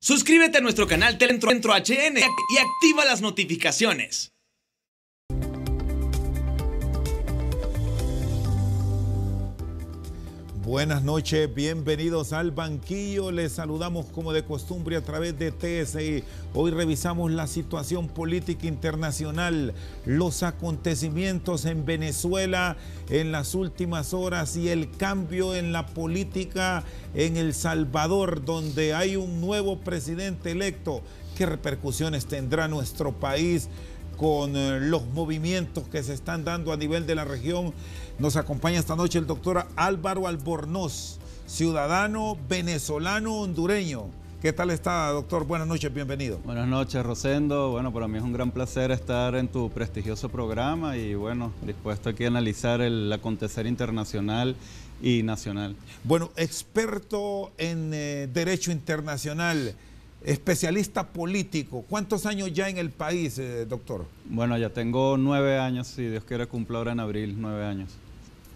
Suscríbete a nuestro canal TelentroHN y activa las notificaciones. Buenas noches, bienvenidos al banquillo. Les saludamos como de costumbre a través de TSI. Hoy revisamos la situación política internacional, los acontecimientos en Venezuela en las últimas horas y el cambio en la política en El Salvador, donde hay un nuevo presidente electo. ¿Qué repercusiones tendrá nuestro país con los movimientos que se están dando a nivel de la región? Nos acompaña esta noche el doctor Álvaro Albornoz, ciudadano venezolano hondureño. ¿Qué tal está, doctor? Buenas noches, bienvenido. Buenas noches, Rosendo. Bueno, para mí es un gran placer estar en tu prestigioso programa y bueno, dispuesto aquí a analizar el acontecer internacional y nacional. Bueno, experto en derecho internacional, especialista político. ¿Cuántos años ya en el país, doctor? Bueno, ya tengo 9 años, si Dios quiere cumplo ahora en abril, 9 años.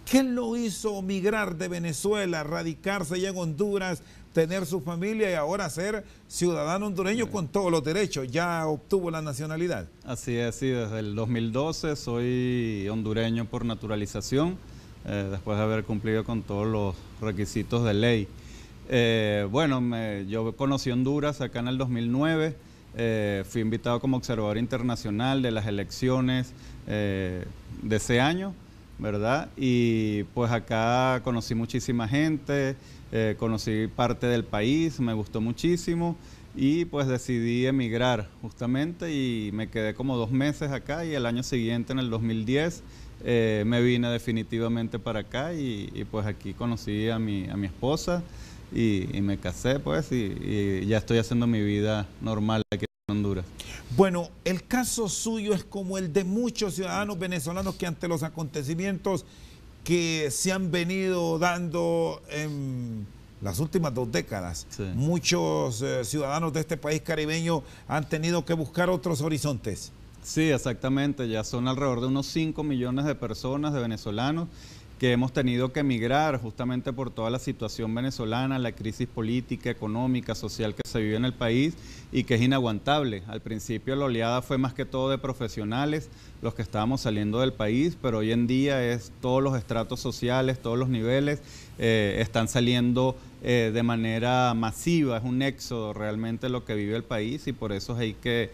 ¿Qué lo hizo migrar de Venezuela, radicarse allá en Honduras, tener su familia y ahora ser ciudadano hondureño con todos los derechos? ¿Ya obtuvo la nacionalidad? Así es, sí, desde el 2012 soy hondureño por naturalización, después de haber cumplido con todos los requisitos de ley. Yo conocí Honduras acá en el 2009, fui invitado como observador internacional de las elecciones de ese año, ¿verdad? Y pues acá conocí muchísima gente, conocí parte del país, me gustó muchísimo y pues decidí emigrar justamente y me quedé como 2 meses acá y el año siguiente, en el 2010, me vine definitivamente para acá y pues aquí conocí a mi esposa. Y me casé, pues, y ya estoy haciendo mi vida normal aquí en Honduras. Bueno, el caso suyo es como el de muchos ciudadanos venezolanos que ante los acontecimientos que se han venido dando en las últimas 2 décadas, sí, muchos ciudadanos de este país caribeño han tenido que buscar otros horizontes. Sí, exactamente, ya son alrededor de unos 5 millones de personas, de venezolanos, que hemos tenido que emigrar justamente por toda la situación venezolana, la crisis política, económica, social que se vive en el país y que es inaguantable. Al principio la oleada fue más que todo de profesionales, los que estábamos saliendo del país, pero hoy en día es todos los estratos sociales, todos los niveles están saliendo de manera masiva. Es un éxodo realmente lo que vive el país y por eso hay que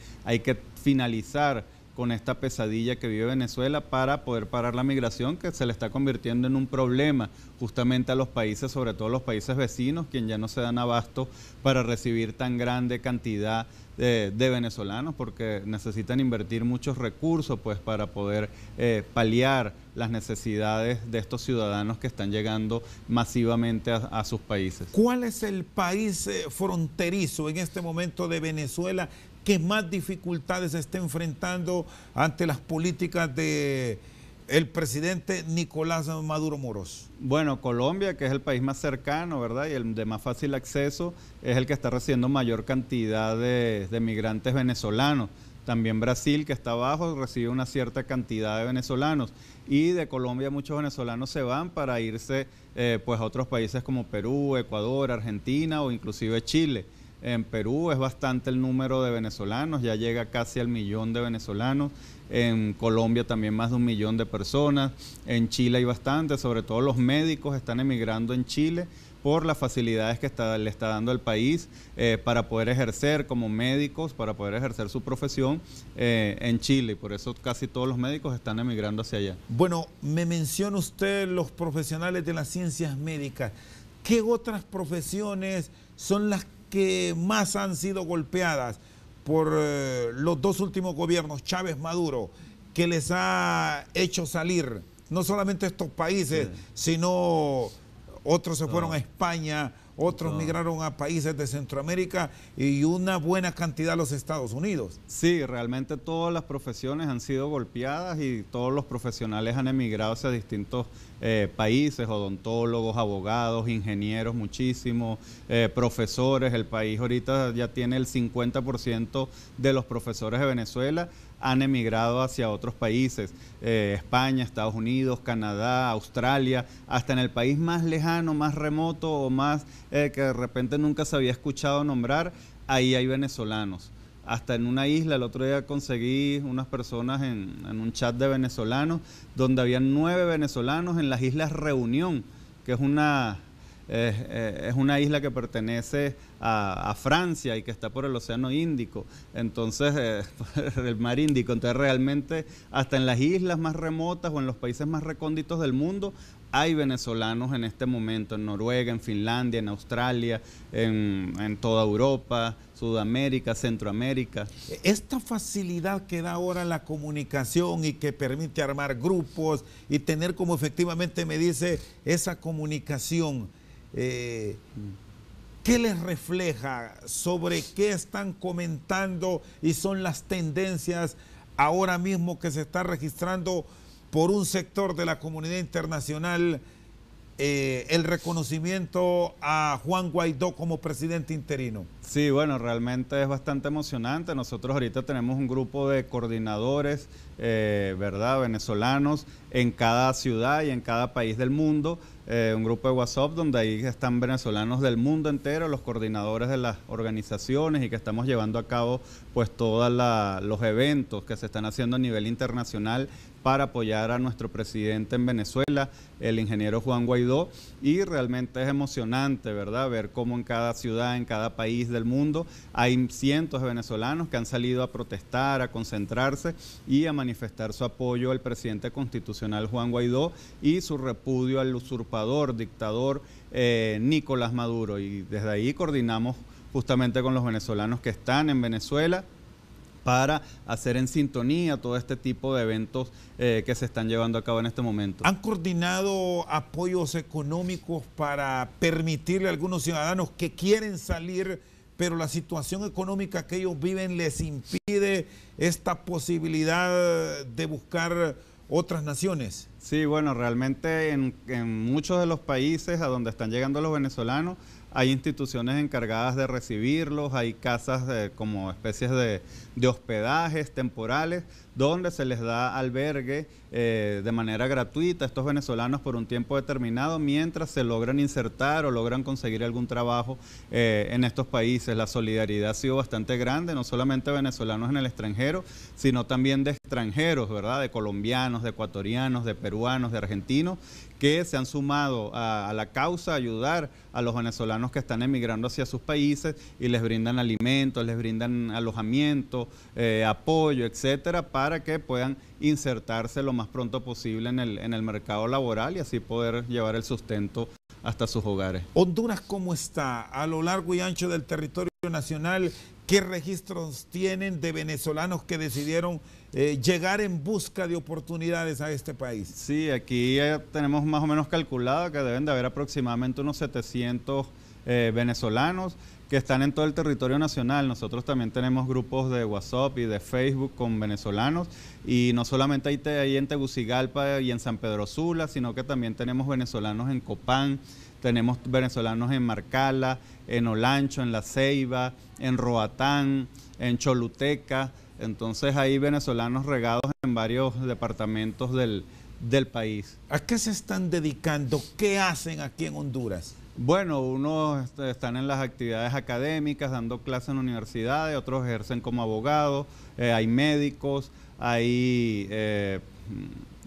finalizar con esta pesadilla que vive Venezuela para poder parar la migración que se le está convirtiendo en un problema justamente a los países, sobre todo los países vecinos, quienes ya no se dan abasto para recibir tan grande cantidad de venezolanos porque necesitan invertir muchos recursos pues para poder paliar las necesidades de estos ciudadanos que están llegando masivamente a sus países. ¿Cuál es el país fronterizo en este momento de Venezuela que más dificultades está enfrentando ante las políticas de el presidente Nicolás Maduro Moros? Bueno, Colombia, que es el país más cercano, ¿verdad? Y el de más fácil acceso, es el que está recibiendo mayor cantidad de migrantes venezolanos. También Brasil, que está abajo, recibe una cierta cantidad de venezolanos. Y de Colombia muchos venezolanos se van para irse pues a otros países como Perú, Ecuador, Argentina o inclusive Chile. En Perú es bastante el número de venezolanos, ya llega casi al 1 millón de venezolanos. En Colombia también más de 1 millón de personas. En Chile hay bastante, sobre todo los médicos están emigrando en Chile por las facilidades que le está dando el país para poder ejercer como médicos, para poder ejercer su profesión en Chile. Y por eso casi todos los médicos están emigrando hacia allá. Bueno, me menciona usted los profesionales de las ciencias médicas. ¿Qué otras profesiones son las que más han sido golpeadas por los 2 últimos gobiernos, Chávez, Maduro, que les ha hecho salir no solamente estos países, sí, sino otros se fueron a España, otros migraron a países de Centroamérica y una buena cantidad a los Estados Unidos? Sí, realmente todas las profesiones han sido golpeadas y todos los profesionales han emigrado hacia distintos países, odontólogos, abogados, ingenieros, muchísimos, profesores. El país ahorita ya tiene el 50% de los profesores de Venezuela han emigrado hacia otros países, España, Estados Unidos, Canadá, Australia, hasta en el país más lejano, más remoto o más que de repente nunca se había escuchado nombrar, ahí hay venezolanos. Hasta en una isla, el otro día conseguí unas personas en un chat de venezolanos, donde había 9 venezolanos en las Islas Reunión, que es una isla que pertenece a Francia y que está por el Océano Índico, entonces, el mar Índico. Entonces realmente hasta en las islas más remotas o en los países más recónditos del mundo hay venezolanos en este momento, en Noruega, en Finlandia, en Australia, en toda Europa, Sudamérica, Centroamérica. Esta facilidad que da ahora la comunicación y que permite armar grupos y tener, como efectivamente me dice, esa comunicación, ¿qué les refleja? ¿Sobre qué están comentando y son las tendencias ahora mismo que se está registrando por un sector de la comunidad internacional, el reconocimiento a Juan Guaidó como presidente interino? Sí, bueno, realmente es bastante emocionante. Nosotros ahorita tenemos un grupo de coordinadores, ¿verdad?, venezolanos en cada ciudad y en cada país del mundo, un grupo de WhatsApp donde ahí están venezolanos del mundo entero, los coordinadores de las organizaciones, y que estamos llevando a cabo pues todos los eventos que se están haciendo a nivel internacional para apoyar a nuestro presidente en Venezuela, el ingeniero Juan Guaidó, y realmente es emocionante, ¿verdad?, ver cómo en cada ciudad, en cada país del mundo hay cientos de venezolanos que han salido a protestar, a concentrarse y a manifestar su apoyo al presidente constitucional Juan Guaidó y su repudio al usurpador, dictador Nicolás Maduro. Y desde ahí coordinamos justamente con los venezolanos que están en Venezuela para hacer en sintonía todo este tipo de eventos que se están llevando a cabo en este momento. ¿Han coordinado apoyos económicos para permitirle a algunos ciudadanos que quieren salir, pero la situación económica que ellos viven les impide esta posibilidad de buscar otras naciones? Sí, bueno, realmente en muchos de los países a donde están llegando los venezolanos hay instituciones encargadas de recibirlos, hay casas como especies de hospedajes temporales donde se les da albergue de manera gratuita a estos venezolanos por un tiempo determinado mientras se logran insertar o logran conseguir algún trabajo en estos países. La solidaridad ha sido bastante grande, no solamente venezolanos en el extranjero, sino también de extranjeros, ¿verdad?, de colombianos, de ecuatorianos, de peruanos, de argentinos, que se han sumado a la causa, a ayudar a los venezolanos que están emigrando hacia sus países y les brindan alimentos, les brindan alojamiento, apoyo, etcétera, para que puedan insertarse lo más pronto posible en el mercado laboral y así poder llevar el sustento hasta sus hogares. ¿Honduras cómo está a lo largo y ancho del territorio nacional? ¿Qué registros tienen de venezolanos que decidieron llegar en busca de oportunidades a este país? Sí, aquí tenemos más o menos calculado que deben de haber aproximadamente unos 700 venezolanos que están en todo el territorio nacional. Nosotros también tenemos grupos de WhatsApp y de Facebook con venezolanos, y no solamente ahí en Tegucigalpa y en San Pedro Sula, sino que también tenemos venezolanos en Copán, tenemos venezolanos en Marcala, en Olancho, en La Ceiba, en Roatán, en Choluteca. Entonces hay venezolanos regados en varios departamentos del país. ¿A qué se están dedicando? ¿Qué hacen aquí en Honduras? Bueno, unos están en las actividades académicas, dando clases en universidades, otros ejercen como abogados, hay médicos, hay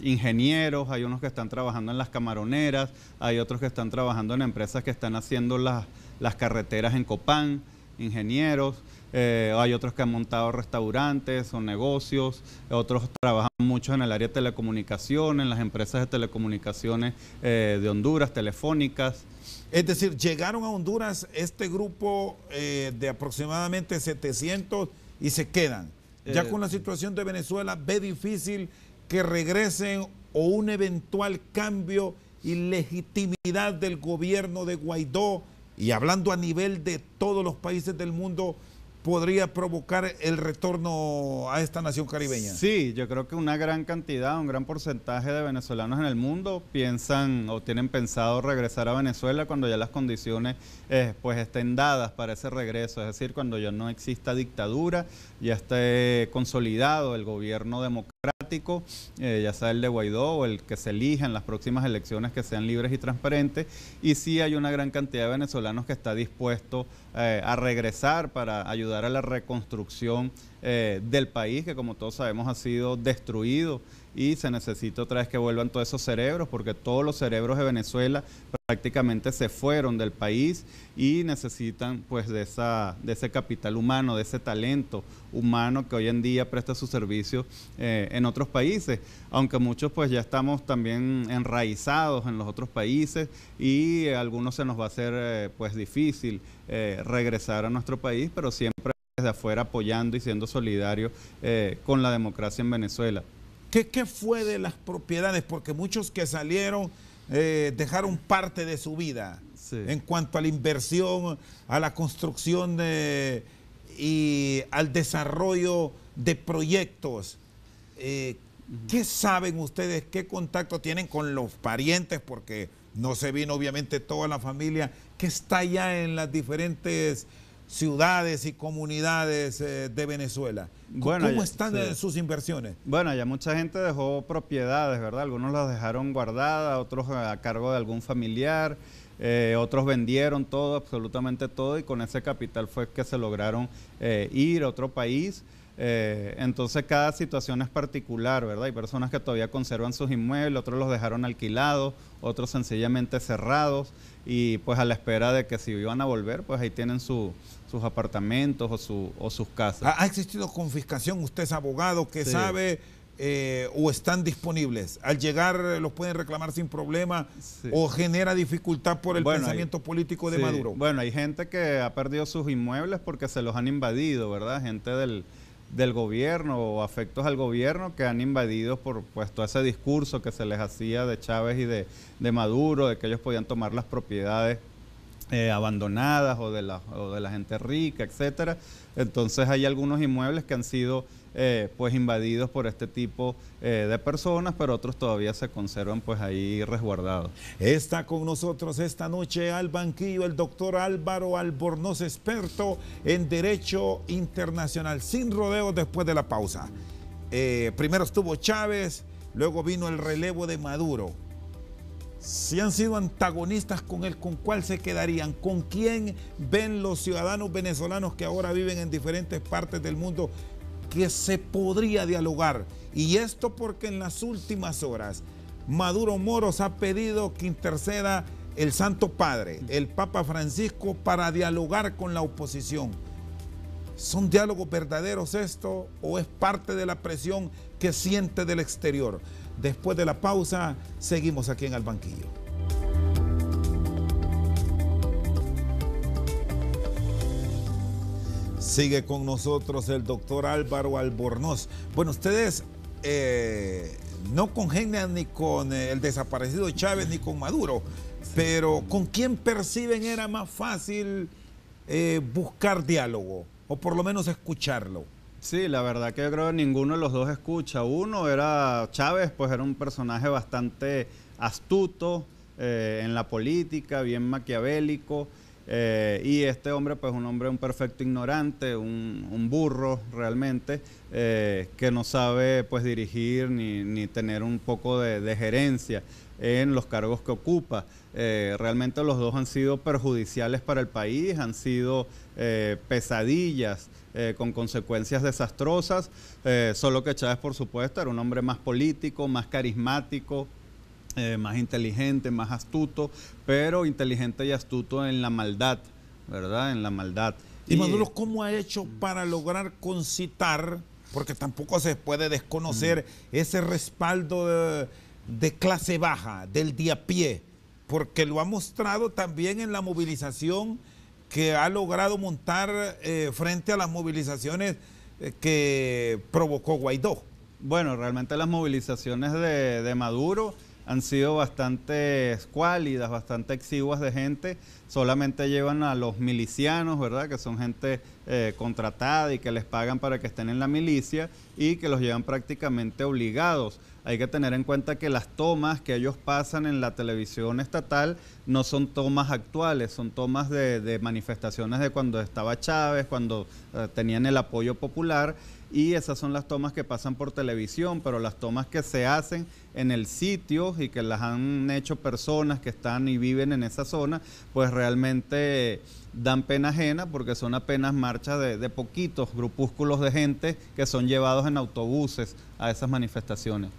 ingenieros, hay unos que están trabajando en las camaroneras, hay otros que están trabajando en empresas que están haciendo las carreteras en Copán, ingenieros, hay otros que han montado restaurantes o negocios, otros trabajan mucho en el área de telecomunicaciones, en las empresas de telecomunicaciones de Honduras, telefónicas. Es decir, llegaron a Honduras este grupo de aproximadamente 700 y se quedan. Ya con la situación de Venezuela, ¿ve difícil que regresen o un eventual cambio y legitimidad del gobierno de Guaidó, y hablando a nivel de todos los países del mundo, podría provocar el retorno a esta nación caribeña? Sí, yo creo que una gran cantidad, un gran porcentaje de venezolanos en el mundo piensan o tienen pensado regresar a Venezuela cuando ya las condiciones pues estén dadas para ese regreso, es decir, cuando ya no exista dictadura, ya esté consolidado el gobierno democrático democrático, ya sea el de Guaidó o el que se elija en las próximas elecciones, que sean libres y transparentes, y sí hay una gran cantidad de venezolanos que está dispuesto a regresar para ayudar a la reconstrucción del país, que como todos sabemos ha sido destruido, y se necesita otra vez que vuelvan todos esos cerebros, porque todos los cerebros de Venezuela prácticamente se fueron del país y necesitan pues de ese capital humano, de ese talento humano que hoy en día presta su servicio en otros países, aunque muchos pues ya estamos también enraizados en los otros países y a algunos se nos va a hacer pues difícil regresar a nuestro país, pero siempre desde afuera apoyando y siendo solidarios con la democracia en Venezuela. ¿Qué fue de las propiedades? Porque muchos que salieron dejaron parte de su vida en cuanto a la inversión, a la construcción y al desarrollo de proyectos. ¿Qué saben ustedes? ¿Qué contacto tienen con los parientes? Porque no se vino obviamente toda la familia que está allá en las diferentes ciudades y comunidades de Venezuela. Bueno, ¿Cómo están sus inversiones? Bueno, ya mucha gente dejó propiedades, ¿verdad? Algunos las dejaron guardadas, otros a cargo de algún familiar, otros vendieron todo, absolutamente todo, y con ese capital fue que se lograron ir a otro país. Entonces cada situación es particular, ¿verdad? Hay personas que todavía conservan sus inmuebles, otros los dejaron alquilados, otros sencillamente cerrados, y pues a la espera de que si iban a volver, pues ahí tienen sus apartamentos o sus casas. ¿Ha existido confiscación? Usted es abogado, ¿qué sabe? ¿O están disponibles? ¿Al llegar los pueden reclamar sin problema? ¿O genera dificultad por el pensamiento político de Maduro? Bueno, hay gente que ha perdido sus inmuebles porque se los han invadido, ¿verdad? Gente del gobierno o afectos al gobierno que han invadido por pues todo ese discurso que se les hacía de Chávez y de Maduro, de que ellos podían tomar las propiedades abandonadas o de la gente rica, etcétera. Entonces hay algunos inmuebles que han sido pues invadidos por este tipo de personas, pero otros todavía se conservan pues ahí resguardados. Está con nosotros esta noche al banquillo el doctor Álvaro Albornoz, experto en Derecho Internacional. Sin rodeos después de la pausa. Primero estuvo Chávez, luego vino el relevo de Maduro. Si han sido antagonistas con él, ¿con cuál se quedarían? ¿Con quién ven los ciudadanos venezolanos que ahora viven en diferentes partes del mundo que se podría dialogar? Y esto porque en las últimas horas Maduro Moros ha pedido que interceda el Santo Padre, el Papa Francisco, para dialogar con la oposición. ¿Son diálogos verdaderos esto o es parte de la presión que siente del exterior? Después de la pausa, seguimos aquí en Al Banquillo. Sigue con nosotros el doctor Álvaro Albornoz. Bueno, ustedes no congenian ni con el desaparecido Chávez ni con Maduro, pero ¿con quién perciben era más fácil buscar diálogo o por lo menos escucharlo? Sí, la verdad que yo creo que ninguno de los dos escucha. Uno era Chávez, pues era un personaje bastante astuto en la política, bien maquiavélico, y este hombre, pues un perfecto ignorante, un burro realmente, que no sabe pues dirigir ni tener un poco de gerencia en los cargos que ocupa. Realmente los dos han sido perjudiciales para el país, han sido pesadillas con consecuencias desastrosas, solo que Chávez, por supuesto, era un hombre más político, más carismático, más inteligente, más astuto, pero inteligente y astuto en la maldad, ¿verdad? En la maldad. ¿Y Maduro cómo ha hecho para lograr concitar, porque tampoco se puede desconocer ese respaldo de clase baja, del de a pie, porque lo ha mostrado también en la movilización que ha logrado montar frente a las movilizaciones que provocó Guaidó? Bueno, realmente las movilizaciones de Maduro han sido bastante escuálidas, bastante exiguas de gente. Solamente llevan a los milicianos, ¿verdad? Que son gente contratada y que les pagan para que estén en la milicia y que los llevan prácticamente obligados. Hay que tener en cuenta que las tomas que ellos pasan en la televisión estatal no son tomas actuales, son tomas de manifestaciones de cuando estaba Chávez, cuando tenían el apoyo popular, y esas son las tomas que pasan por televisión, pero las tomas que se hacen en el sitio y que las han hecho personas que están y viven en esa zona, pues realmente dan pena ajena, porque son apenas marchas de poquitos grupúsculos de gente que son llevados en autobuses a esas manifestaciones.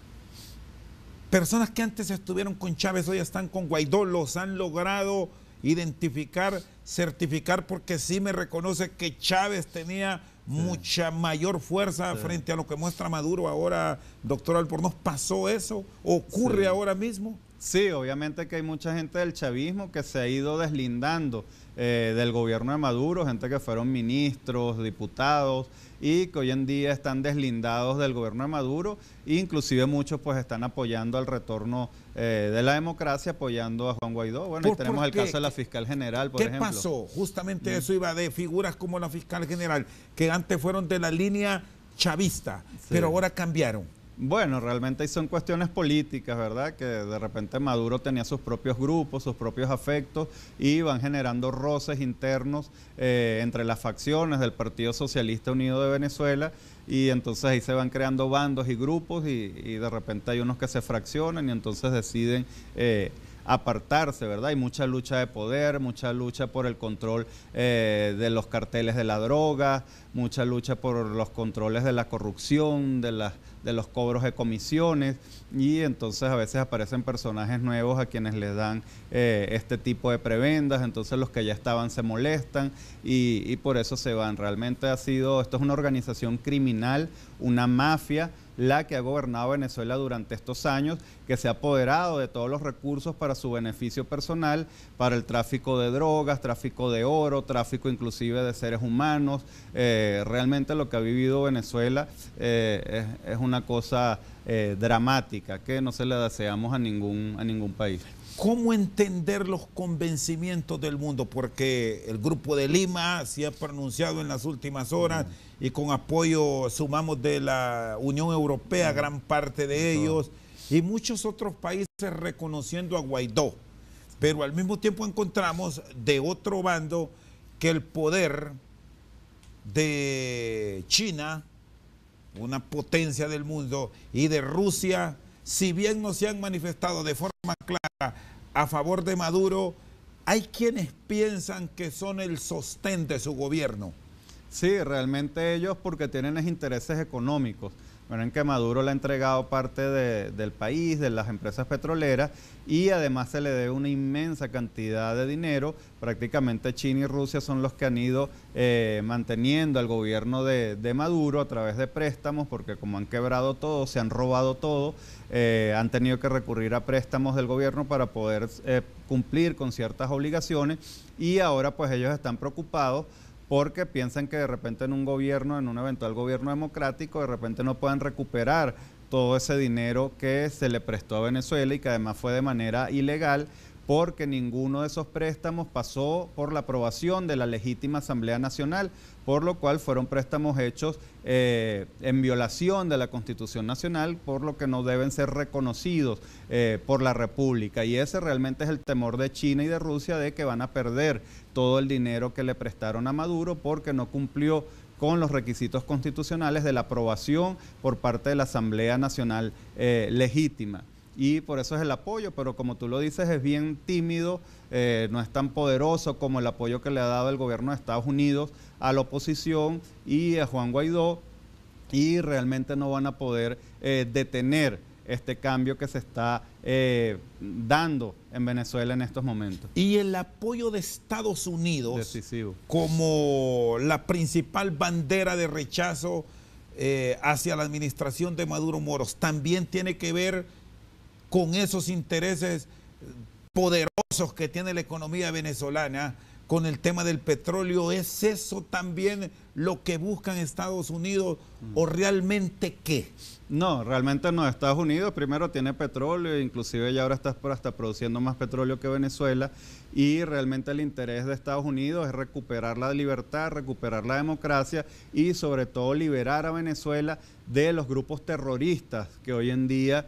Personas que antes estuvieron con Chávez hoy están con Guaidó, los han logrado identificar, certificar, porque sí me reconoce que Chávez tenía mucha mayor fuerza frente a lo que muestra Maduro ahora, doctor Albornoz. ¿Pasó eso? ¿Ocurre ahora mismo? Sí, obviamente que hay mucha gente del chavismo que se ha ido deslindando del gobierno de Maduro, gente que fueron ministros, diputados, y que hoy en día están deslindados del gobierno de Maduro, e inclusive muchos pues están apoyando al retorno de la democracia, apoyando a Juan Guaidó. Bueno, y tenemos el caso de la fiscal general, por ejemplo. ¿Qué pasó? Justamente eso iba de figuras como la fiscal general, que antes fueron de la línea chavista, pero ahora cambiaron. Bueno, realmente son cuestiones políticas, ¿verdad? Que de repente Maduro tenía sus propios grupos, sus propios afectos, y van generando roces internos entre las facciones del Partido Socialista Unido de Venezuela, y entonces ahí se van creando bandos y grupos, y de repente hay unos que se fraccionan y entonces deciden apartarse, ¿verdad? Hay mucha lucha de poder, mucha lucha por el control de los carteles de la droga, mucha lucha por los controles de la corrupción, de los cobros de comisiones, y entonces a veces aparecen personajes nuevos a quienes les dan este tipo de prebendas, entonces los que ya estaban se molestan y por eso se van. Realmente esto es una organización criminal, una mafia, la que ha gobernado Venezuela durante estos años, que se ha apoderado de todos los recursos para su beneficio personal, para el tráfico de drogas, tráfico de oro, tráfico inclusive de seres humanos. Realmente lo que ha vivido Venezuela es una cosa dramática que no se le deseamos a ningún país. ¿Cómo entender los convencimientos del mundo? Porque el Grupo de Lima se ha pronunciado en las últimas horas y con apoyo, sumamos, de la Unión Europea, gran parte de ellos, y muchos otros países reconociendo a Guaidó. Pero al mismo tiempo encontramos de otro bando que el poder de China, una potencia del mundo, y de Rusia, si bien no se han manifestado de forma clara a favor de Maduro, hay quienes piensan que son el sostén de su gobierno. Sí, realmente ellos porque tienen intereses económicos. Bueno, en que Maduro le ha entregado parte del país, de las empresas petroleras, y además se le debe una inmensa cantidad de dinero. Prácticamente China y Rusia son los que han ido manteniendo al gobierno de Maduro a través de préstamos, porque como han quebrado todo, se han robado todo, han tenido que recurrir a préstamos del gobierno para poder cumplir con ciertas obligaciones, y ahora pues ellos están preocupados porque piensan que de repente en un gobierno, en un eventual gobierno democrático, de repente no puedan recuperar todo ese dinero que se le prestó a Venezuela y que además fue de manera ilegal, porque ninguno de esos préstamos pasó por la aprobación de la legítima Asamblea Nacional, por lo cual fueron préstamos hechos en violación de la Constitución Nacional, por lo que no deben ser reconocidos por la República. Y ese realmente es el temor de China y de Rusia, de que van a perder todo el dinero que le prestaron a Maduro porque no cumplió con los requisitos constitucionales de la aprobación por parte de la Asamblea Nacional legítima. Y por eso es el apoyo, pero como tú lo dices, es bien tímido, no es tan poderoso como el apoyo que le ha dado el gobierno de Estados Unidos a la oposición y a Juan Guaidó, y realmente no van a poder detener este cambio que se está dando en Venezuela en estos momentos. Y el apoyo de Estados Unidos, decisivo, como la principal bandera de rechazo hacia la administración de Maduro Moros, también tiene que ver con esos intereses poderosos que tiene la economía venezolana, con el tema del petróleo. ¿Es eso también lo que buscan Estados Unidos o realmente qué? No, realmente no. Estados Unidos primero tiene petróleo, inclusive ya ahora está produciendo más petróleo que Venezuela, y realmente el interés de Estados Unidos es recuperar la libertad, recuperar la democracia y sobre todo liberar a Venezuela de los grupos terroristas que hoy en día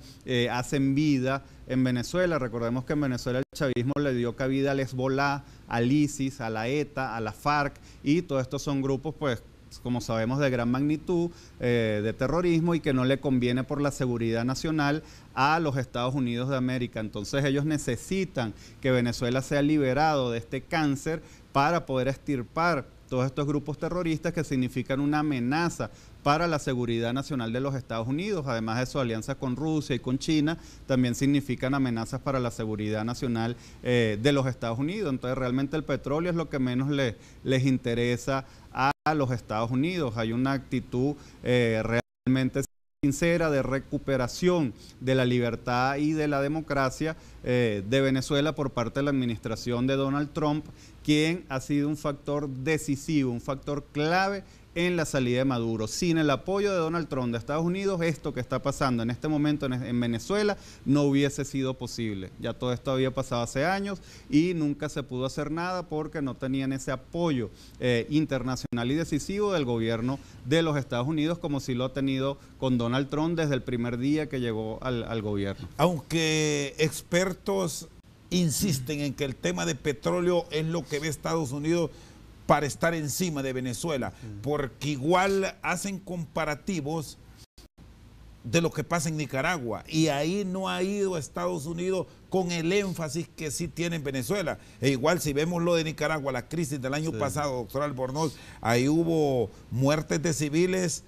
hacen vida en Venezuela. Recordemos que en Venezuela el chavismo le dio cabida al Hezbollah, al ISIS, a la ETA, a la FARC, y todos estos son grupos, pues, como sabemos, de gran magnitud de terrorismo y que no le conviene por la seguridad nacional a los Estados Unidos de América. Entonces ellos necesitan que Venezuela sea liberado de este cáncer para poder extirpar todos estos grupos terroristas que significan una amenaza para la seguridad nacional de los Estados Unidos. Además de su alianza con Rusia y con China, también significan amenazas para la seguridad nacional de los Estados Unidos. Entonces realmente el petróleo es lo que menos les interesa a los Estados Unidos. Hay una actitud realmente sincera de recuperación de la libertad y de la democracia de Venezuela por parte de la administración de Donald Trump, quien ha sido un factor decisivo, un factor clave en la salida de Maduro. Sin el apoyo de Donald Trump de Estados Unidos, esto que está pasando en este momento en Venezuela no hubiese sido posible. Ya todo esto había pasado hace años y nunca se pudo hacer nada porque no tenían ese apoyo internacional y decisivo del gobierno de los Estados Unidos, como sí lo ha tenido con Donald Trump desde el primer día que llegó al gobierno. Aunque expertos insisten en que el tema de petróleo es lo que ve Estados Unidos para estar encima de Venezuela, porque igual hacen comparativos de lo que pasa en Nicaragua, y ahí no ha ido Estados Unidos con el énfasis que sí tiene en Venezuela. E igual si vemos lo de Nicaragua, la crisis del año pasado, doctor Albornoz, ahí hubo muertes de civiles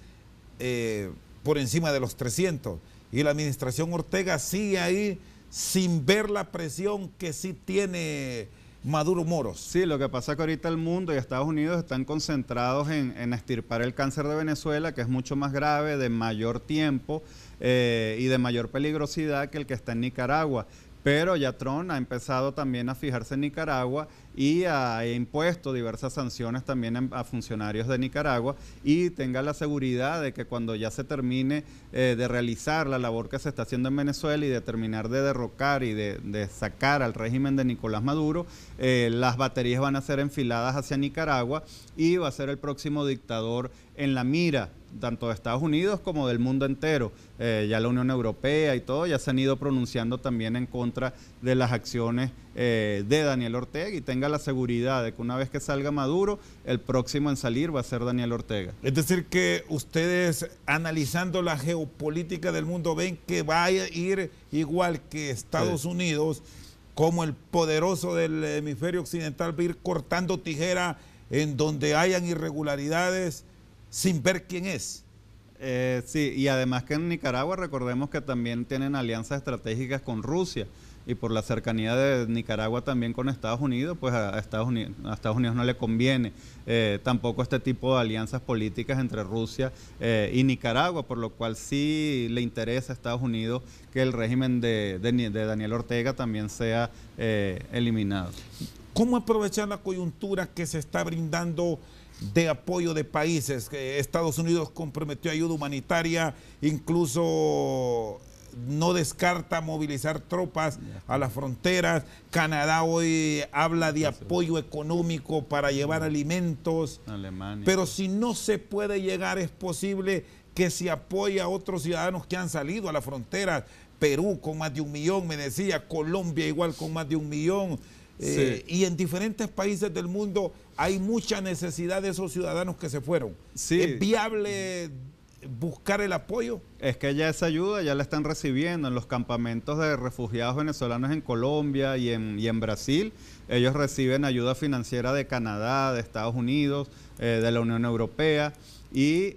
por encima de los 300, y la administración Ortega sigue ahí sin ver la presión que sí tiene Maduro Moros. Sí, lo que pasa es que ahorita el mundo y Estados Unidos están concentrados en extirpar el cáncer de Venezuela, que es mucho más grave, de mayor tiempo y de mayor peligrosidad que el que está en Nicaragua. Pero ya Trump ha empezado también a fijarse en Nicaragua y ha impuesto diversas sanciones también a funcionarios de Nicaragua, y tenga la seguridad de que cuando ya se termine de realizar la labor que se está haciendo en Venezuela y de terminar de derrocar y de sacar al régimen de Nicolás Maduro, las baterías van a ser enfiladas hacia Nicaragua y va a ser el próximo dictador en la mira tanto de Estados Unidos como del mundo entero. Ya la Unión Europea y todo ya se han ido pronunciando también en contra de las acciones de Daniel Ortega, y tenga la seguridad de que una vez que salga Maduro, el próximo en salir va a ser Daniel Ortega. Es decir, que ustedes, analizando la geopolítica del mundo, ven que va a ir igual que Estados Unidos, como el poderoso del hemisferio occidental, va a ir cortando tijera en donde hayan irregularidades sin ver quién es. Sí, y además que en Nicaragua recordemos que también tienen alianzas estratégicas con Rusia, y por la cercanía de Nicaragua también con Estados Unidos, pues a Estados Unidos no le conviene tampoco este tipo de alianzas políticas entre Rusia y Nicaragua, por lo cual sí le interesa a Estados Unidos que el régimen de Daniel Ortega también sea eliminado. ¿Cómo aprovechar la coyuntura que se está brindando de apoyo de países? Estados Unidos comprometió ayuda humanitaria, incluso no descarta movilizar tropas a las fronteras. Canadá hoy habla de apoyo económico para llevar alimentos. Alemania. Pero si no se puede llegar, es posible que se apoye a otros ciudadanos que han salido a la frontera. Perú con más de 1 millón, me decía, Colombia igual con más de 1 millón. Y en diferentes países del mundo hay mucha necesidad de esos ciudadanos que se fueron. ¿Es viable buscar el apoyo? Es que ya esa ayuda ya la están recibiendo en los campamentos de refugiados venezolanos en Colombia y en Brasil. Ellos reciben ayuda financiera de Canadá, de Estados Unidos, de la Unión Europea, y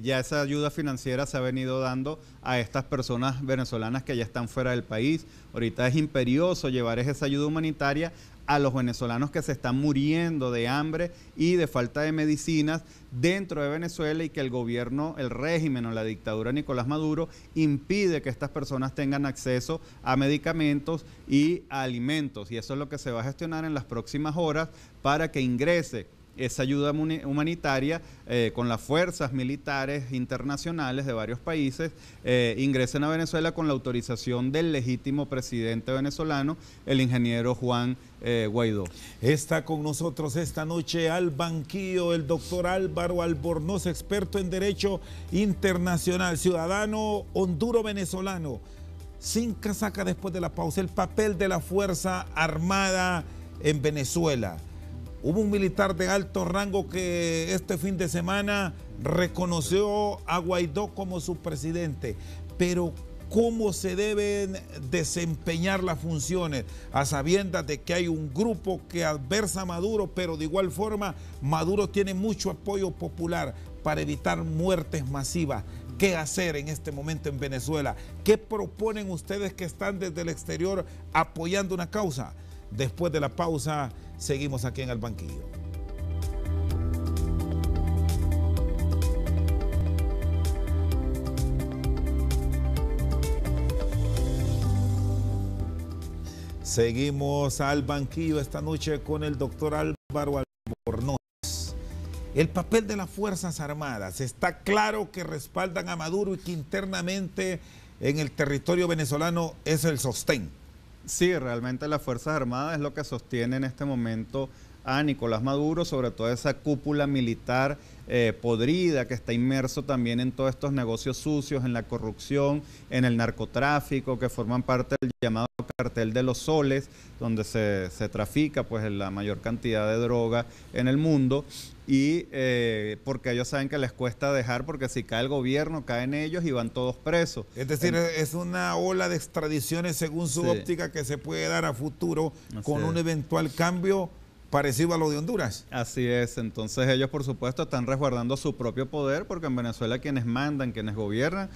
ya esa ayuda financiera se ha venido dando a estas personas venezolanas que ya están fuera del país. Ahorita es imperioso llevar esa ayuda humanitaria a los venezolanos que se están muriendo de hambre y de falta de medicinas dentro de Venezuela, y que el gobierno, el régimen o la dictadura de Nicolás Maduro impide que estas personas tengan acceso a medicamentos y a alimentos. Y eso es lo que se va a gestionar en las próximas horas para que ingrese esa ayuda humanitaria con las fuerzas militares internacionales de varios países ingresen a Venezuela con la autorización del legítimo presidente venezolano, el ingeniero Juan Guaidó. Está con nosotros esta noche al banquillo el doctor Álvaro Albornoz, experto en Derecho Internacional, ciudadano honduro-venezolano. Sin casaca después de la pausa, el papel de la Fuerza Armada en Venezuela. Hubo un militar de alto rango que este fin de semana reconoció a Guaidó como su presidente, pero ¿cómo se deben desempeñar las funciones a sabiendas de que hay un grupo que adversa a Maduro, pero de igual forma Maduro tiene mucho apoyo popular para evitar muertes masivas? ¿Qué hacer en este momento en Venezuela? ¿Qué proponen ustedes que están desde el exterior apoyando una causa? Después de la pausa, seguimos aquí en El Banquillo. Seguimos al banquillo esta noche con el doctor Álvaro Albornoz. El papel de las Fuerzas Armadas. Está claro que respaldan a Maduro y que internamente en el territorio venezolano es el sostén. Sí, realmente las Fuerzas Armadas es lo que sostiene en este momento a Nicolás Maduro, sobre todo esa cúpula militar podrida que está inmerso también en todos estos negocios sucios, en la corrupción, en el narcotráfico, que forman parte del llamado cartel de los soles, donde se trafica pues la mayor cantidad de droga en el mundo, y porque ellos saben que les cuesta dejar, porque si cae el gobierno, caen ellos y van todos presos. Es decir, es una ola de extradiciones según su óptica que se puede dar a futuro con un eventual cambio parecido a lo de Honduras. Así es, entonces ellos por supuesto están resguardando su propio poder, porque en Venezuela quienes mandan, quienes gobiernan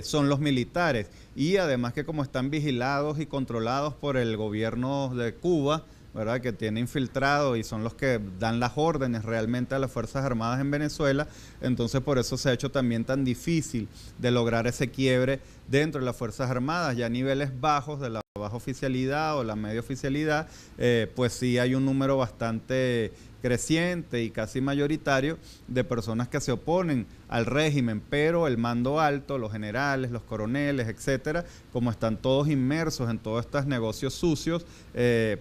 son los militares, y además que como están vigilados y controlados por el gobierno de Cuba, ¿verdad?, que tiene infiltrado y son los que dan las órdenes realmente a las Fuerzas Armadas en Venezuela, entonces por eso se ha hecho también tan difícil de lograr ese quiebre dentro de las Fuerzas Armadas. Ya a niveles bajos de la baja oficialidad o la media oficialidad, pues sí hay un número bastante creciente y casi mayoritario de personas que se oponen al régimen, pero el mando alto, los generales, los coroneles, etcétera, como están todos inmersos en todos estos negocios sucios,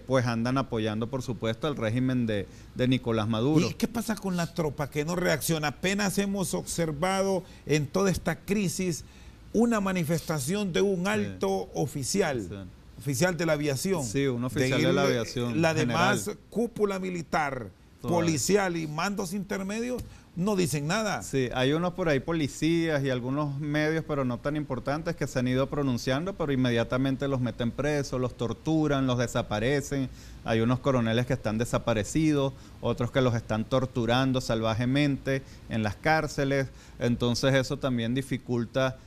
pues andan apoyando por supuesto al régimen de Nicolás Maduro. ¿Y qué pasa con la tropa que no reacciona? Apenas hemos observado en toda esta crisis una manifestación de un alto oficial. Oficial de la aviación. Sí, un oficial de la aviación. La demás cúpula militar, policial y mandos intermedios no dicen nada. Sí, hay unos por ahí policías y algunos medios, pero no tan importantes, que se han ido pronunciando, pero inmediatamente los meten presos, los torturan, los desaparecen. Hay unos coroneles que están desaparecidos, otros que los están torturando salvajemente en las cárceles. Entonces eso también dificulta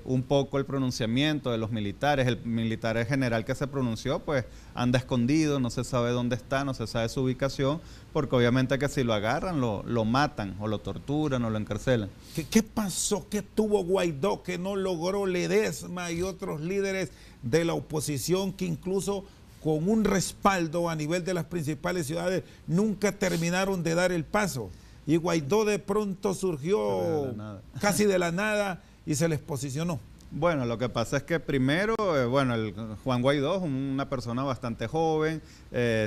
un poco el pronunciamiento de los militares. El militar general que se pronunció pues anda escondido, no se sabe dónde está, no se sabe su ubicación, porque obviamente que si lo agarran lo matan o lo torturan o lo encarcelan. ¿Qué pasó? ¿Qué tuvo Guaidó que no logró Ledesma y otros líderes de la oposición que incluso con un respaldo a nivel de las principales ciudades nunca terminaron de dar el paso? Y Guaidó de pronto surgió casi de la nada y se les posicionó. Bueno, lo que pasa es que primero, Juan Guaidó es una persona bastante joven,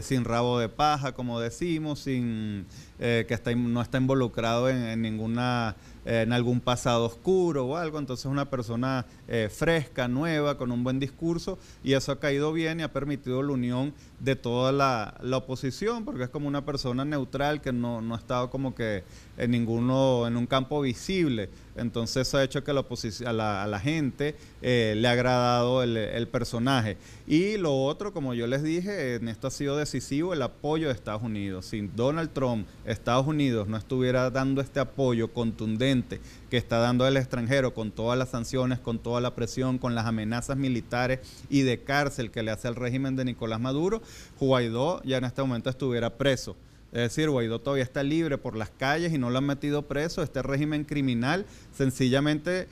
sin rabo de paja, como decimos, sin no está involucrado en ninguna en algún pasado oscuro o algo, entonces una persona fresca, nueva, con un buen discurso, y eso ha caído bien y ha permitido la unión de toda la oposición, porque es como una persona neutral que no ha estado como que en un campo visible. Entonces eso ha hecho que a la gente le ha agradado el personaje. Y lo otro, como yo les dije, en esto ha sido decisivo el apoyo de Estados Unidos. Si Donald Trump, Estados Unidos, no estuviera dando este apoyo contundente que está dando el extranjero, con todas las sanciones, con toda la presión, con las amenazas militares y de cárcel que le hace al régimen de Nicolás Maduro, Guaidó ya en este momento estuviera preso. Es decir, Guaidó todavía está libre por las calles y no lo han metido preso. Este régimen criminal, sencillamente,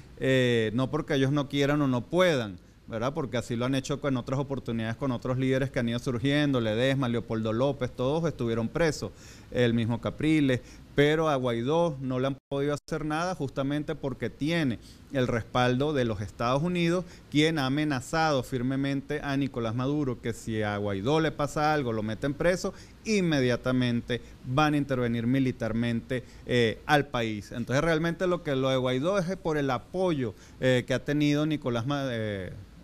no porque ellos no quieran o no puedan, ¿verdad? Porque así lo han hecho en otras oportunidades con otros líderes que han ido surgiendo, Ledesma, Leopoldo López, todos estuvieron presos, el mismo Capriles, pero a Guaidó no le han podido hacer nada justamente porque tiene el respaldo de los Estados Unidos, quien ha amenazado firmemente a Nicolás Maduro que si a Guaidó le pasa algo, lo meten preso, inmediatamente van a intervenir militarmente al país. Entonces realmente lo de Guaidó es por el apoyo que ha tenido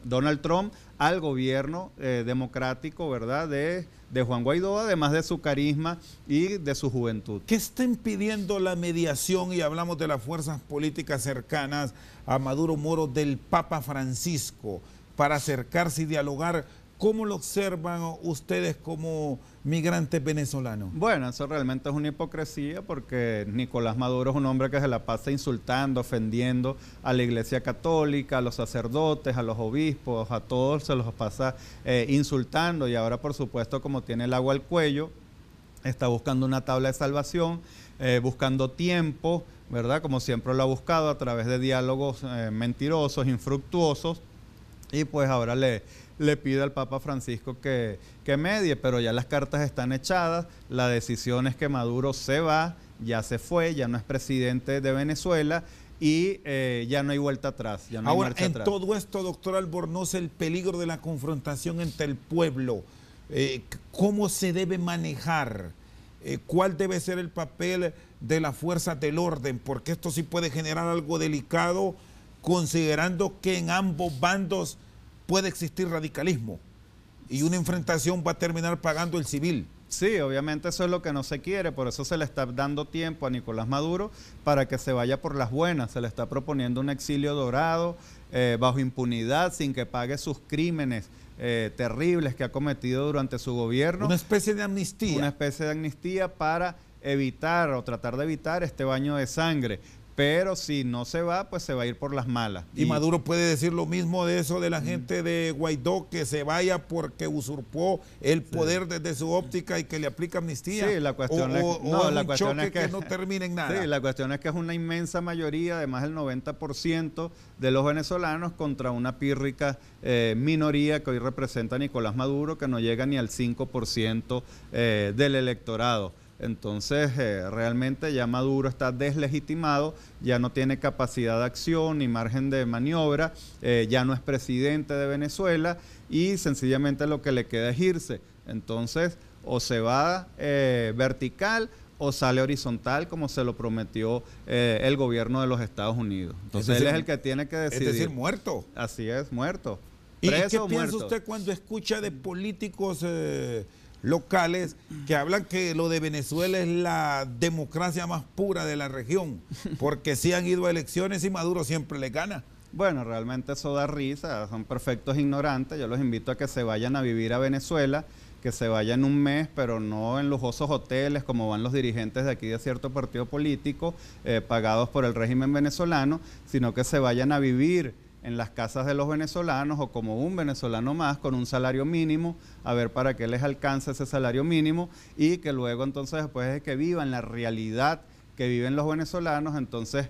Donald Trump al gobierno democrático, ¿verdad?, de Juan Guaidó, además de su carisma y de su juventud. ¿Qué está impidiendo la mediación, y hablamos de las fuerzas políticas cercanas a Maduro Moro, del Papa Francisco, para acercarse y dialogar? ¿Cómo lo observan ustedes como migrantes venezolanos? Bueno, eso realmente es una hipocresía porque Nicolás Maduro es un hombre que se la pasa insultando, ofendiendo a la Iglesia Católica, a los sacerdotes, a los obispos, a todos se los pasa insultando, y ahora por supuesto como tiene el agua al cuello, está buscando una tabla de salvación, buscando tiempo, ¿verdad? Como siempre lo ha buscado a través de diálogos mentirosos, infructuosos, y pues ahora le pide al Papa Francisco que medie, pero ya las cartas están echadas, la decisión es que Maduro se va, ya se fue, ya no es presidente de Venezuela y ya no hay vuelta atrás. Ya no Ahora, hay marcha atrás. todo esto, doctor Albornoz, el peligro de la confrontación entre el pueblo, ¿cómo se debe manejar? ¿Cuál debe ser el papel de las fuerzas del orden? Porque esto sí puede generar algo delicado, considerando que en ambos bandos puede existir radicalismo y una enfrentación va a terminar pagando el civil. Sí, obviamente eso es lo que no se quiere, por eso se le está dando tiempo a Nicolás Maduro para que se vaya por las buenas, se le está proponiendo un exilio dorado, bajo impunidad, sin que pague sus crímenes terribles que ha cometido durante su gobierno. Una especie de amnistía. Una especie de amnistía para evitar o tratar de evitar este baño de sangre. Pero si no se va, pues se va a ir por las malas. Y Maduro puede decir lo mismo de eso de la gente de Guaidó, que se vaya porque usurpó el poder desde su óptica y que le aplica amnistía. Sí, la cuestión es que no termine en nada. Sí, la cuestión es que es una inmensa mayoría, además el 90% de los venezolanos contra una pírrica minoría que hoy representa a Nicolás Maduro, que no llega ni al 5% del electorado. Entonces, realmente ya Maduro está deslegitimado, ya no tiene capacidad de acción ni margen de maniobra, ya no es presidente de Venezuela y sencillamente lo que le queda es irse. Entonces, o se va vertical o sale horizontal, como se lo prometió el gobierno de los Estados Unidos. Entonces, él es el que tiene que decidir. Es decir, muerto. Así es, muerto. ¿Y qué piensa usted cuando escucha de políticos locales que hablan que lo de Venezuela es la democracia más pura de la región, porque sí han ido a elecciones y Maduro siempre le gana? Bueno, realmente eso da risa, son perfectos ignorantes. Yo los invito a que se vayan a vivir a Venezuela, que se vayan un mes, pero no en lujosos hoteles como van los dirigentes de aquí de cierto partido político, pagados por el régimen venezolano, sino que se vayan a vivir en las casas de los venezolanos o como un venezolano más con un salario mínimo, a ver para qué les alcanza ese salario mínimo y que luego entonces después de que vivan la realidad que viven los venezolanos, entonces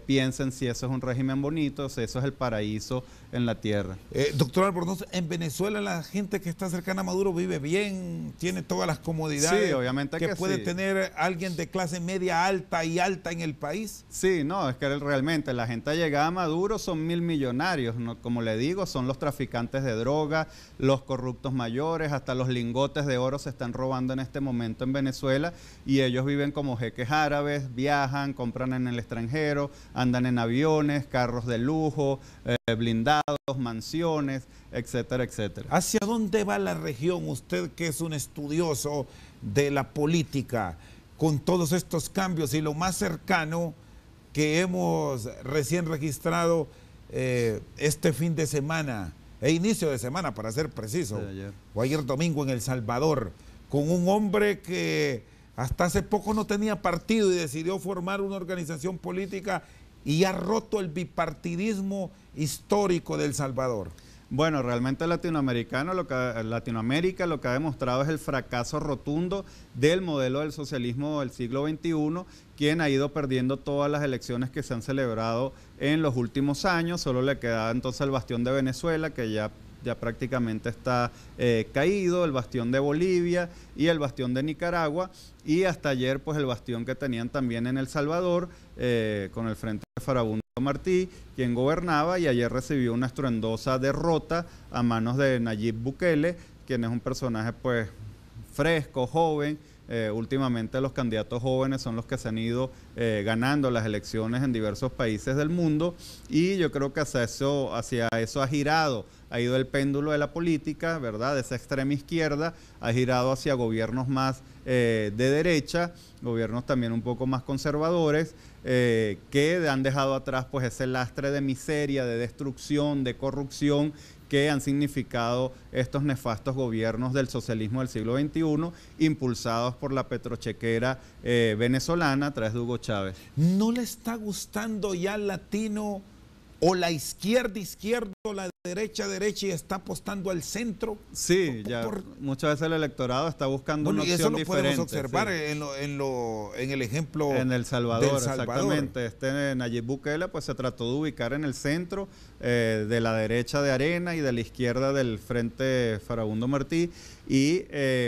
piensen si eso es un régimen bonito, si eso es el paraíso en la tierra. Doctor Albornoz, en Venezuela la gente que está cercana a Maduro vive bien, tiene todas las comodidades, sí, obviamente que puede sí. tener alguien de clase media alta y alta en el país. Sí, no, es que realmente la gente llegada a Maduro son 1000 millonarios, ¿no? Como le digo, son los traficantes de droga, los corruptos mayores, hasta los lingotes de oro se están robando en este momento en Venezuela y ellos viven como jeques árabes, viajan, compran en el extranjero, andan en aviones, carros de lujo, blindados, mansiones, etcétera, etcétera. ¿Hacia dónde va la región? Usted que es un estudioso de la política, con todos estos cambios y lo más cercano que hemos recién registrado este fin de semana, inicio de semana para ser preciso, o ayer domingo en El Salvador, con un hombre que hasta hace poco no tenía partido y decidió formar una organización política y ha roto el bipartidismo histórico de El Salvador. Bueno, realmente Latinoamérica lo que ha demostrado es el fracaso rotundo del modelo del socialismo del siglo XXI, quien ha ido perdiendo todas las elecciones que se han celebrado en los últimos años. Solo le queda entonces el bastión de Venezuela, que ya prácticamente está caído, el bastión de Bolivia y el bastión de Nicaragua, y hasta ayer pues el bastión que tenían también en El Salvador, con el Frente de Farabundo Martí, quien gobernaba, y ayer recibió una estruendosa derrota a manos de Nayib Bukele, quien es un personaje pues fresco, joven. Últimamente los candidatos jóvenes son los que se han ido ganando las elecciones en diversos países del mundo, y yo creo que hacia eso ha ido el péndulo de la política, ¿verdad? De esa extrema izquierda ha girado hacia gobiernos más de derecha, gobiernos también un poco más conservadores, que han dejado atrás pues ese lastre de miseria, de destrucción, de corrupción que han significado estos nefastos gobiernos del socialismo del siglo XXI, impulsados por la petrochequera venezolana a través de Hugo Chávez. ¿No le está gustando ya al latino, o la izquierda, o la derecha, y está apostando al centro? Sí, ya muchas veces el electorado está buscando una opción diferente. Y eso lo podemos observar, sí, en el ejemplo en El Salvador, exactamente. Nayib Bukele pues se trató de ubicar en el centro, de la derecha de Arena y de la izquierda del Frente Farabundo Martí, y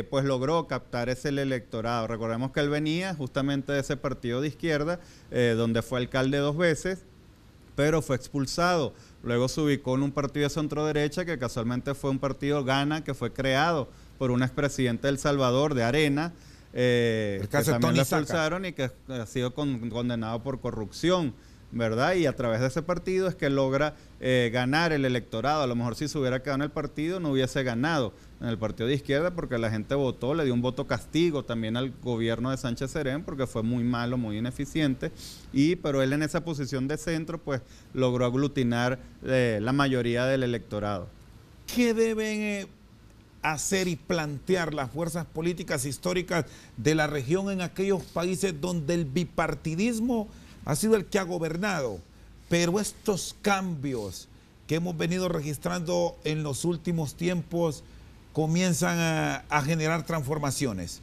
pues logró captar ese electorado. Recordemos que él venía justamente de ese partido de izquierda, donde fue alcalde 2 veces, pero fue expulsado. Luego se ubicó en un partido de centro derecha, que casualmente fue un partido Gana, que fue creado por un expresidente de El Salvador, de Arena, que también lo expulsaron y que ha sido condenado por corrupción, ¿verdad? Y a través de ese partido es que logra ganar el electorado. A lo mejor si se hubiera quedado en el partido no hubiese ganado en el partido de izquierda, porque la gente votó, le dio un voto castigo también al gobierno de Sánchez Serén, porque fue muy malo, muy ineficiente, pero él en esa posición de centro pues logró aglutinar la mayoría del electorado. ¿Qué deben hacer y plantear las fuerzas políticas históricas de la región en aquellos países donde el bipartidismo ha sido el que ha gobernado, pero estos cambios que hemos venido registrando en los últimos tiempos comienzan a generar transformaciones?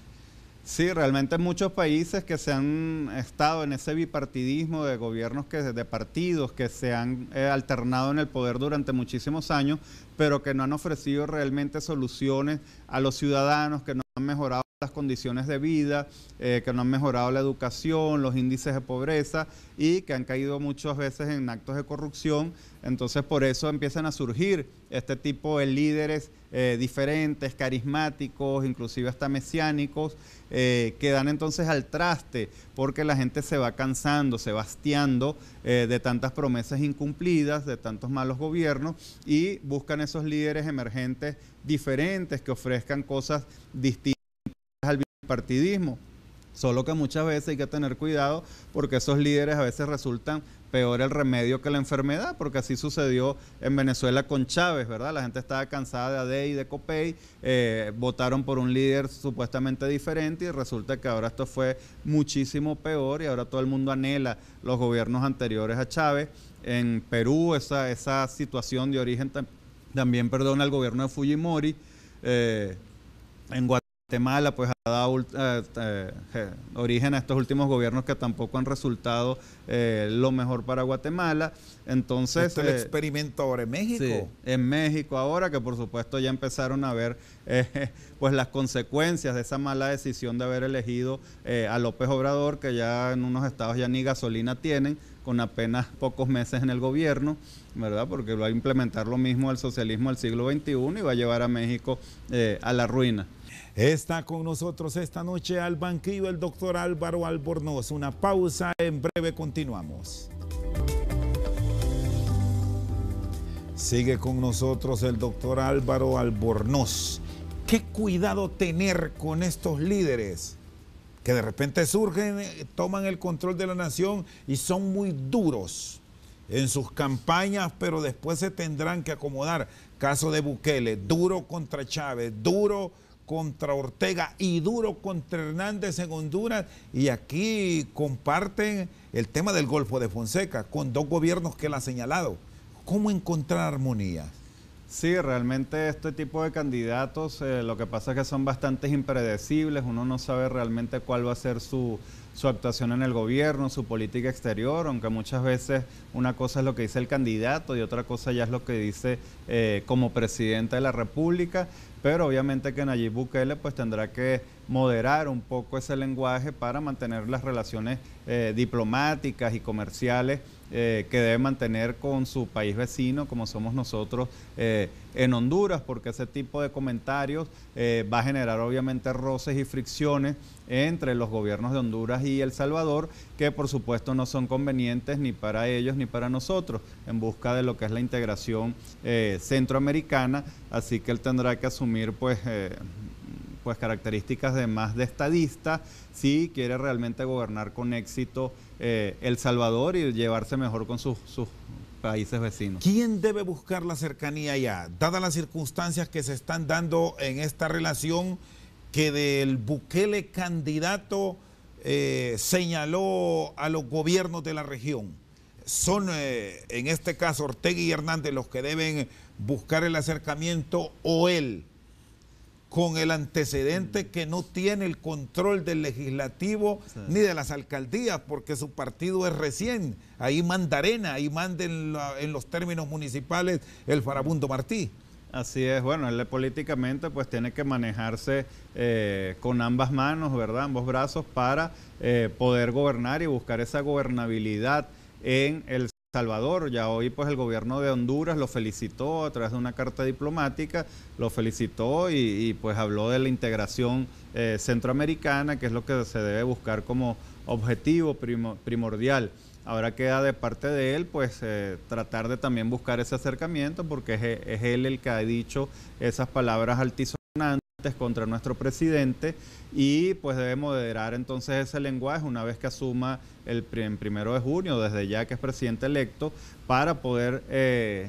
Sí, realmente muchos países que se han estado en ese bipartidismo de gobiernos, de partidos que se han alternado en el poder durante muchísimos años, pero que no han ofrecido realmente soluciones a los ciudadanos, que no han mejorado las condiciones de vida, que no han mejorado la educación, los índices de pobreza, y que han caído muchas veces en actos de corrupción. Entonces por eso empiezan a surgir este tipo de líderes diferentes, carismáticos, inclusive hasta mesiánicos, que dan entonces al traste, porque la gente se va cansando, se va hastiando de tantas promesas incumplidas, de tantos malos gobiernos, y buscan esos líderes emergentes diferentes que ofrezcan cosas distintas al bipartidismo. Solo que muchas veces hay que tener cuidado, porque esos líderes a veces resultan peor el remedio que la enfermedad, porque así sucedió en Venezuela con Chávez, ¿verdad? La gente estaba cansada de ADEI y de COPEI, votaron por un líder supuestamente diferente, y resulta que ahora esto fue muchísimo peor, y ahora todo el mundo anhela los gobiernos anteriores a Chávez. En Perú esa situación de origen también, el gobierno de Fujimori. En Guatemala pues ha dado origen a estos últimos gobiernos que tampoco han resultado lo mejor para Guatemala. Entonces, esto es el experimento ahora en México. Sí, en México ahora, que por supuesto ya empezaron a ver pues las consecuencias de esa mala decisión de haber elegido a López Obrador, que ya en unos estados ya ni gasolina tienen, con apenas pocos meses en el gobierno, ¿verdad? Porque va a implementar lo mismo al socialismo del siglo XXI y va a llevar a México a la ruina. Está con nosotros esta noche al banquillo el doctor Álvaro Albornoz. Una pausa, en breve continuamos. Sigue con nosotros el doctor Álvaro Albornoz. ¿Qué cuidado tener con estos líderes que de repente surgen, toman el control de la nación y son muy duros en sus campañas, pero después se tendrán que acomodar? Caso de Bukele, duro contra Chávez, duro contra Ortega y duro contra Hernández en Honduras, y aquí comparten el tema del Golfo de Fonseca con dos gobiernos que él ha señalado. ¿Cómo encontrar armonía? Sí, realmente este tipo de candidatos, lo que pasa es que son bastante impredecibles, uno no sabe realmente cuál va a ser su actuación en el gobierno, su política exterior, aunque muchas veces una cosa es lo que dice el candidato y otra cosa ya es lo que dice como presidente de la República, pero obviamente que Nayib Bukele pues tendrá que moderar un poco ese lenguaje para mantener las relaciones diplomáticas y comerciales que debe mantener con su país vecino, como somos nosotros en Honduras, porque ese tipo de comentarios va a generar obviamente roces y fricciones entre los gobiernos de Honduras y El Salvador, que por supuesto no son convenientes ni para ellos ni para nosotros, en busca de lo que es la integración centroamericana, así que él tendrá que asumir pues características de estadista si quiere realmente gobernar con éxito El Salvador y llevarse mejor con sus países vecinos. ¿Quién debe buscar la cercanía ya? Dadas las circunstancias que se están dando en esta relación, que del Bukele candidato señaló a los gobiernos de la región. ¿Son en este caso Ortega y Hernández los que deben buscar el acercamiento o él, con el antecedente que no tiene el control del legislativo ni de las alcaldías, porque su partido es recién, ahí manda Arena, ahí manda en los términos municipales el Farabundo Martí? Así es, bueno, él políticamente pues tiene que manejarse con ambas manos, ¿verdad? Ambos brazos para poder gobernar y buscar esa gobernabilidad en El Salvador. Ya hoy pues el gobierno de Honduras lo felicitó a través de una carta diplomática, lo felicitó y pues habló de la integración centroamericana, que es lo que se debe buscar como objetivo primordial. Ahora queda de parte de él pues tratar de también buscar ese acercamiento, porque es él el que ha dicho esas palabras altisonantes contra nuestro presidente, y pues debe moderar entonces ese lenguaje una vez que asuma el 1 de junio, desde ya que es presidente electo, para poder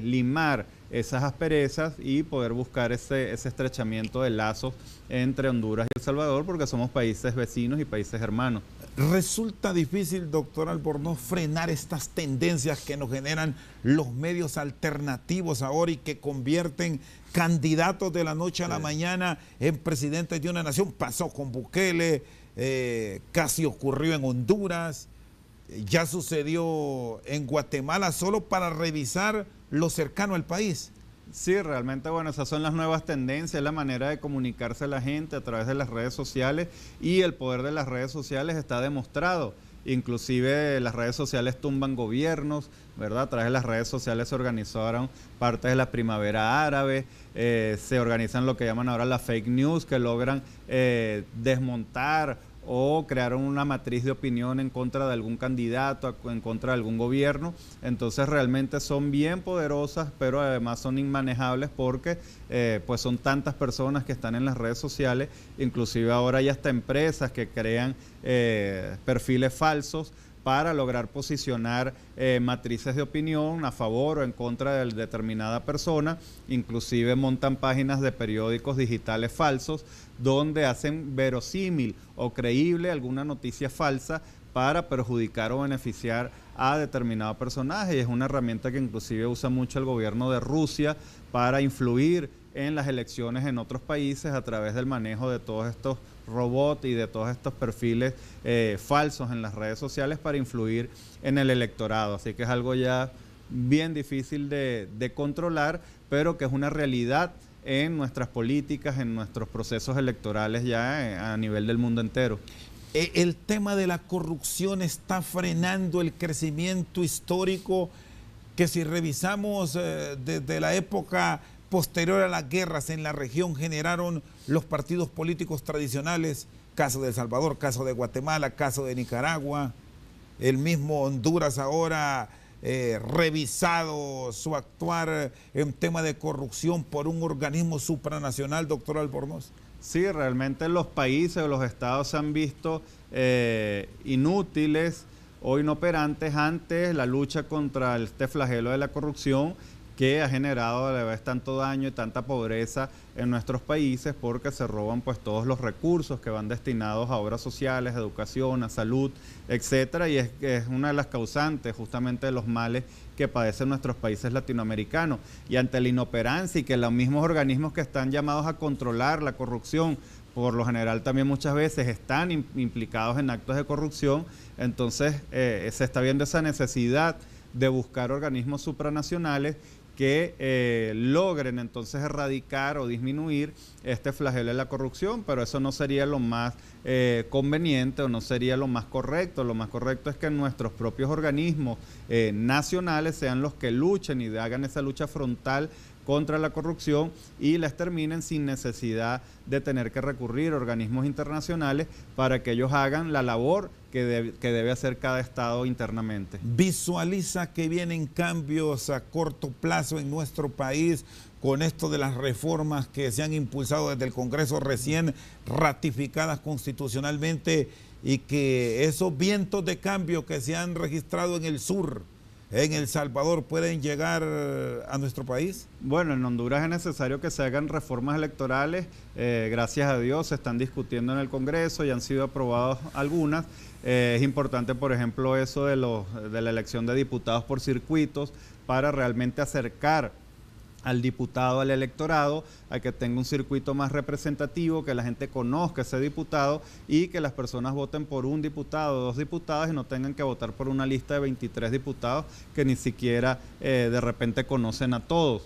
limar esas asperezas y poder buscar ese estrechamiento de lazos entre Honduras y El Salvador, porque somos países vecinos y países hermanos. Resulta difícil, doctor Albornoz, frenar estas tendencias que nos generan los medios alternativos ahora y que convierten candidatos de la noche a la mañana en presidentes de una nación. Pasó con Bukele, casi ocurrió en Honduras, ya sucedió en Guatemala, solo para revisar lo cercano al país. Sí, realmente, bueno, esas son las nuevas tendencias, la manera de comunicarse a la gente a través de las redes sociales, y el poder de las redes sociales está demostrado. Inclusive las redes sociales tumban gobiernos, ¿verdad? A través de las redes sociales se organizaron partes de la primavera árabe, se organizan lo que llaman ahora las fake news, que logran desmontar o crearon una matriz de opinión en contra de algún candidato, en contra de algún gobierno. Entonces realmente son bien poderosas, pero además son inmanejables porque pues son tantas personas que están en las redes sociales. Inclusive ahora hay hasta empresas que crean perfiles falsos para lograr posicionar matrices de opinión a favor o en contra de determinada persona. Inclusive montan páginas de periódicos digitales falsos donde hacen verosímil o creíble alguna noticia falsa para perjudicar o beneficiar a determinado personaje. Y es una herramienta que inclusive usa mucho el gobierno de Rusia para influir en las elecciones en otros países a través del manejo de todos estos robots y de todos estos perfiles falsos en las redes sociales para influir en el electorado. Así que es algo ya bien difícil de controlar, pero que es una realidad en nuestras políticas, en nuestros procesos electorales ya a nivel del mundo entero. El tema de la corrupción está frenando el crecimiento histórico que, si revisamos desde la época posterior a las guerras en la región, generaron los partidos políticos tradicionales, caso de El Salvador, caso de Guatemala, caso de Nicaragua, el mismo Honduras ahora revisado su actuar en tema de corrupción por un organismo supranacional, doctor Albornoz. Sí, realmente los países o los estados se han visto inútiles o inoperantes ante la lucha contra este flagelo de la corrupción, que ha generado a la vez tanto daño y tanta pobreza en nuestros países, porque se roban pues todos los recursos que van destinados a obras sociales, a educación, a salud, etcétera, y es una de las causantes justamente de los males que padecen nuestros países latinoamericanos. Y ante la inoperancia y que los mismos organismos que están llamados a controlar la corrupción, por lo general también muchas veces están implicados en actos de corrupción, entonces se está viendo esa necesidad de buscar organismos supranacionales que logren entonces erradicar o disminuir este flagelo de la corrupción, pero eso no sería lo más conveniente o no sería lo más correcto. Lo más correcto es que nuestros propios organismos nacionales sean los que luchen y hagan esa lucha frontal contra la corrupción y la exterminen sin necesidad de tener que recurrir a organismos internacionales para que ellos hagan la labor que debe hacer cada Estado internamente. ¿Visualiza que vienen cambios a corto plazo en nuestro país con esto de las reformas que se han impulsado desde el Congreso recién ratificadas constitucionalmente y que esos vientos de cambio que se han registrado en el sur, en El Salvador, pueden llegar a nuestro país? Bueno, en Honduras es necesario que se hagan reformas electorales. Gracias a Dios se están discutiendo en el Congreso y han sido aprobadas algunas. Es importante, por ejemplo, eso de la elección de diputados por circuitos para realmente acercar al diputado, al electorado, a que tenga un circuito más representativo, que la gente conozca ese diputado y que las personas voten por un diputado, 2 diputadas y no tengan que votar por una lista de 23 diputados que ni siquiera de repente conocen a todos.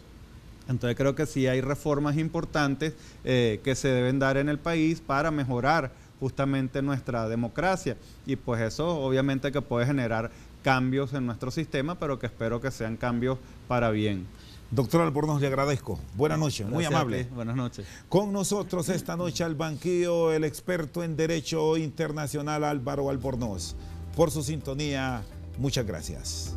Entonces creo que sí hay reformas importantes que se deben dar en el país para mejorar justamente nuestra democracia, y pues eso obviamente que puede generar cambios en nuestro sistema, pero que espero que sean cambios para bien. Doctor Albornoz, le agradezco. Buenas noches, muy amable. Buenas noches. Con nosotros esta noche al banquillo el experto en Derecho Internacional Álvaro Albornoz. Por su sintonía, muchas gracias.